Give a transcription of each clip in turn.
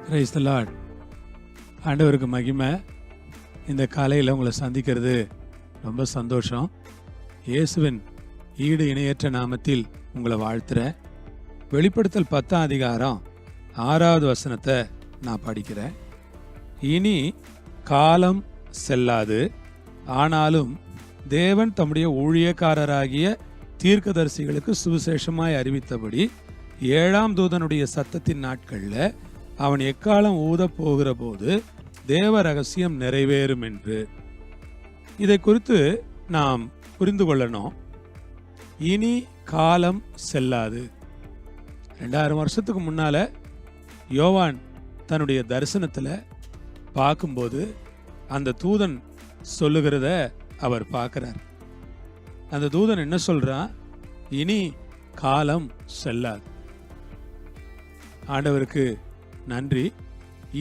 Praise the Lord. ஆண்டவருக்கு மகிமை. இந்த காலையில் உங்களை சந்திக்கிறது ரொம்ப சந்தோஷம். இயேசுவின் ஈடு இணையற்ற நாமத்தில் உங்களை வாழ்த்துறேன். வெளிப்படுத்தல் 10ஆம் அதிகாரம் 6வது வசனத்தை நான் படிக்கிறேன். இனி காலம் செல்லாது, ஆனாலும் தேவன் தம்முடைய ஊழியக்காரராகிய தீர்க்கதரிசிகளுக்கு சுவிசேஷமாய் அறிவித்தபடி 7ஆம் தூதனுடைய சத்தத்தின் நாட்களில் அவன் எக்காலம் ஊத போகிற போது தேவ ரகசியம் நிறைவேறும் என்று. இதை குறித்து நாம் புரிந்து கொள்ளணும். இனி காலம் செல்லாது. 2000 வருஷத்துக்கு முன்னால யோவான் தன்னுடைய தரிசனத்தில் பார்க்கும்போது அந்த தூதன் சொல்லுகிறத அவர் பார்க்கிறார். அந்த தூதன் என்ன சொல்றான்? இனி காலம் செல்லாது. ஆண்டவருக்கு நன்றி.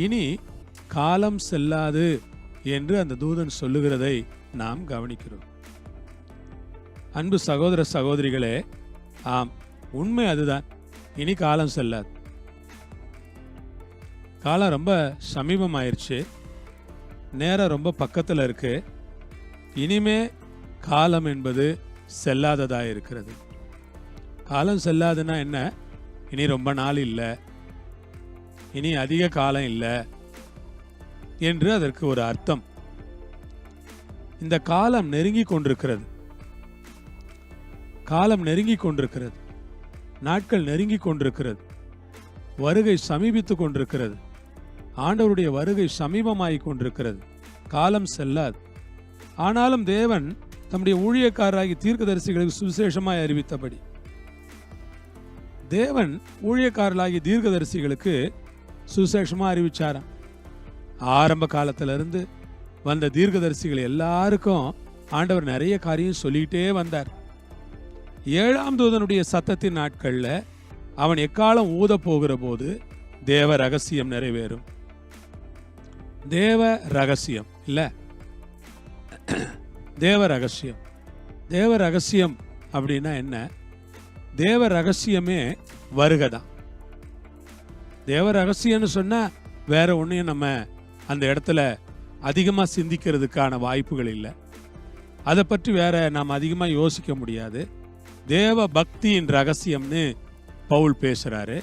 இனி காலம் செல்லாது என்று அந்த தூதன் சொல்லுகிறதை நாம் கவனிக்கிறோம். அன்பு சகோதர சகோதரிகளே, ஆம், உண்மை அதுதான். இனி காலம் செல்லாது. காலம் ரொம்ப சமீபமாயிருச்சு. நேரம் ரொம்ப பக்கத்தில் இருக்கு. இனிமே காலம் என்பது செல்லாததாக இருக்கிறது. காலம் செல்லாதுன்னா என்ன? இனி ரொம்ப நாள் இல்லை, இனி அதிக காலம் இல்லை என்று அதற்கு ஒரு அர்த்தம். இந்த காலம் நெருங்கி கொண்டிருக்கிறது. காலம் நெருங்கி கொண்டிருக்கிறது. நாட்கள் நெருங்கி கொண்டிருக்கிறது. வருகை சமீபித்துக் கொண்டிருக்கிறது. ஆண்டவருடைய வருகை சமீபமாகிக் கொண்டிருக்கிறது. காலம் செல்லாது. ஆனாலும் தேவன் தம்முடைய ஊழியக்காரராகி தீர்க்கதரிசிகளுக்கு சுவிசேஷமாய் அறிவித்தபடி, தேவன் ஊழியக்காரர்களாகி தீர்க்கதரிசிகளுக்கு சுவிசேஷமா அறிவிச்சாராம். ஆரம்ப காலத்திலிருந்து வந்த தீர்க்கதரிசிகள் எல்லாருக்கும் ஆண்டவர் நிறைய காரியம் சொல்லிக்கிட்டே வந்தார். 7ஆம் தூதனுடைய சத்தத்தின் நாட்கள்ல அவன் எக்காலம் ஊத போகிற போது தேவ ரகசியம் நிறைவேறும். தேவ ரகசியம் இல்ல, தேவ ரகசியம். தேவ ரகசியம் அப்படின்னா என்ன? தேவ ரகசியமே வருகைதான். தேவ ரகசியம்னு சொன்னா வேற ஒன்றையும் நம்ம அந்த இடத்துல அதிகமாக சிந்திக்கிறதுக்கான வாய்ப்புகள் இல்லை. அதை பற்றி வேற நாம் அதிகமாக யோசிக்க முடியாது. தேவ பக்தியின் ரகசியம்னு பவுல் பேசுறாரு.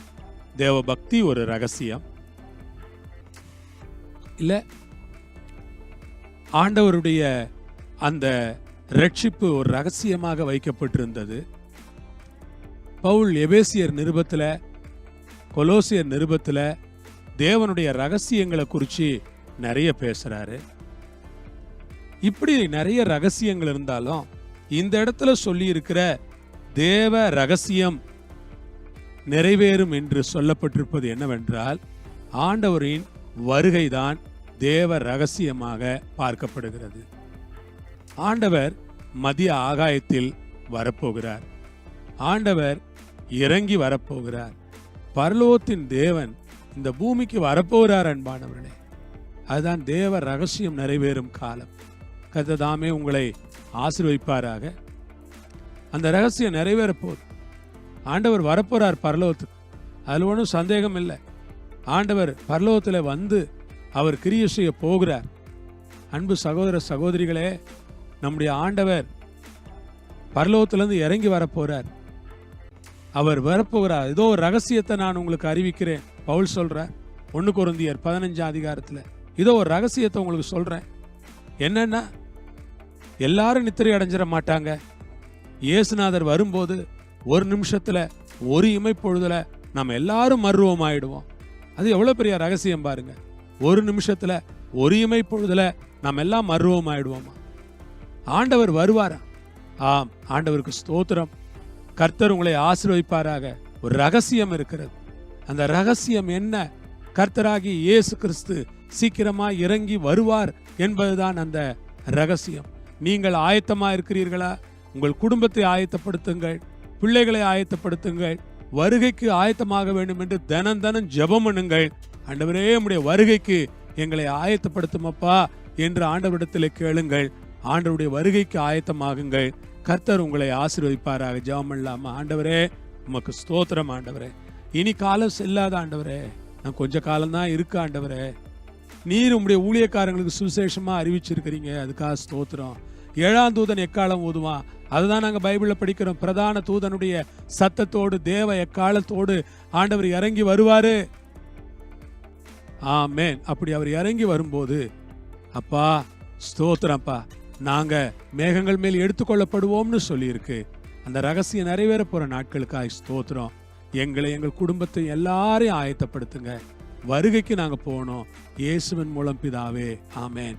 தேவ பக்தி ஒரு ரகசியம் இல்லை. ஆண்டவருடைய அந்த ரட்சிப்பு ஒரு ரகசியமாக வைக்கப்பட்டிருந்தது. பவுல் எபேசியர் நிருபத்தில், கொலோசியர் நிருபத்தில் தேவனுடைய ரகசியங்களை குறித்து நிறைய பேசுறாரு. இப்படி நிறைய ரகசியங்கள் இருந்தாலும் இந்த இடத்துல சொல்லி இருக்கிற தேவ ரகசியம் நிறைவேறும் என்று சொல்லப்பட்டிருப்பது என்னவென்றால், ஆண்டவரின் வருகைதான் தேவ ரகசியமாக பார்க்கப்படுகிறது. ஆண்டவர் மதிய ஆகாயத்தில் வரப்போகிறார். ஆண்டவர் இறங்கி வரப்போகிறார். பரலோகத்தின் தேவன் இந்த பூமிக்கு வரப்போகிறார். அன்பானவர்களே, அதுதான் தேவ ரகசியம் நிறைவேறும் காலம். கர்த்தர் தாமே உங்களை ஆசீர்வதிப்பாராக. அந்த ரகசியம் நிறைவேற போகுது. ஆண்டவர் வரப்போறார் பரலோகத்துக்கு. அதில் ஒன்றும் சந்தேகம் இல்லை. ஆண்டவர் பரலோகத்தில் வந்து அவர் கிரியை செய்ய போகிறார். அன்பு சகோதர சகோதரிகளே, நம்முடைய ஆண்டவர் பரலோகத்திலிருந்து இறங்கி வரப்போறார். அவர் வரப்போகிறார். ஏதோ ஒரு ரகசியத்தை நான் உங்களுக்கு அறிவிக்கிறேன். பவுல் சொல்றார் 1 கொரிந்தியர் 15ஆம் அதிகாரத்தில், இதோ ஒரு ரகசியத்தை உங்களுக்கு சொல்றேன். என்னன்னா, எல்லாரும் நித்திரை அடைஞ்சிட மாட்டாங்க. இயேசுநாதர் வரும்போது ஒரு நிமிஷத்துல, ஒரு இமைப்பொழுதுல நம்ம எல்லாரும் மர்வம் ஆயிடுவோம். அது எவ்வளவு பெரிய ரகசியம் பாருங்க. ஒரு நிமிஷத்துல, ஒரு இமைப்பொழுதுல நம்ம எல்லாம் மர்வம் ஆயிடுவோமா? ஆண்டவர் வருவாரா? ஆம், ஆண்டவருக்கு ஸ்தோத்திரம். கர்த்தர் உங்களை ஆசீர்வதிப்பாராக. ஒரு ரகசியம் இருக்கிறது. அந்த ரகசியம் என்ன? கர்த்தராகி இயேசு கிறிஸ்து சீக்கிரமா இறங்கி வருவார் என்பதுதான் அந்த ரகசியம். நீங்கள் ஆயத்தமா இருக்கிறீர்களா? உங்கள் குடும்பத்தை ஆயத்தப்படுத்துங்கள், பிள்ளைகளை ஆயத்தப்படுத்துங்கள். வருகைக்கு ஆயத்தமாக வேண்டும் என்று தினம் ஜெபம் பண்ணுங்கள். ஆண்டவரே, உம்முடைய வருகைக்கு எங்களை ஆயத்தப்படுத்துமப்பா என்று ஆண்டவரிடத்தில் கேளுங்கள். ஆண்டவருடைய வருகைக்கு ஆயத்தமாகுங்கள். கர்த்தர் உங்களை ஆசீர்வதிப்பாராக. ஜெபம் பண்ணலாமா? ஆண்டவரே, உமக்கு ஸ்தோத்திரம். ஆண்டவரே, இனி காலம் செல்லாத ஆண்டவரே, நான் கொஞ்ச காலம்தான் இருக்கு ஆண்டவரே, நீர் உம்முடைய ஊழியக்காரங்களுக்கு சுவிசேஷமா அறிவிச்சிருக்கிறீங்க, அதுக்காக ஸ்தோத்திரம். 7ஆம் தூதன் எக்காலம் ஊதுவான், அதுதான் நாங்க பைபிள்ல படிக்கிறோம். பிரதான தூதனுடைய சத்தத்தோடு தேவ எக்காலத்தோடு ஆண்டவர் இறங்கி வருவாரு. ஆமென். அப்படி அவர் இறங்கி வரும்போது, அப்பா ஸ்தோத்திரம்ப்பா, நாங்க மேகங்கள் மேல் எடுத்துக்கொள்ளப்படுவோம்னு சொல்லியிருக்கு. அந்த ரகசியம் நிறைவேற போற நாட்களுக்காய் ஸ்தோத்திரம். எங்களை, எங்கள் குடும்பத்தை எல்லாரையும் ஆயத்தப்படுத்துங்க. வருகைக்கு நாங்க போகணும். இயேசுவின் மூலம் பிதாவே, ஆமென்.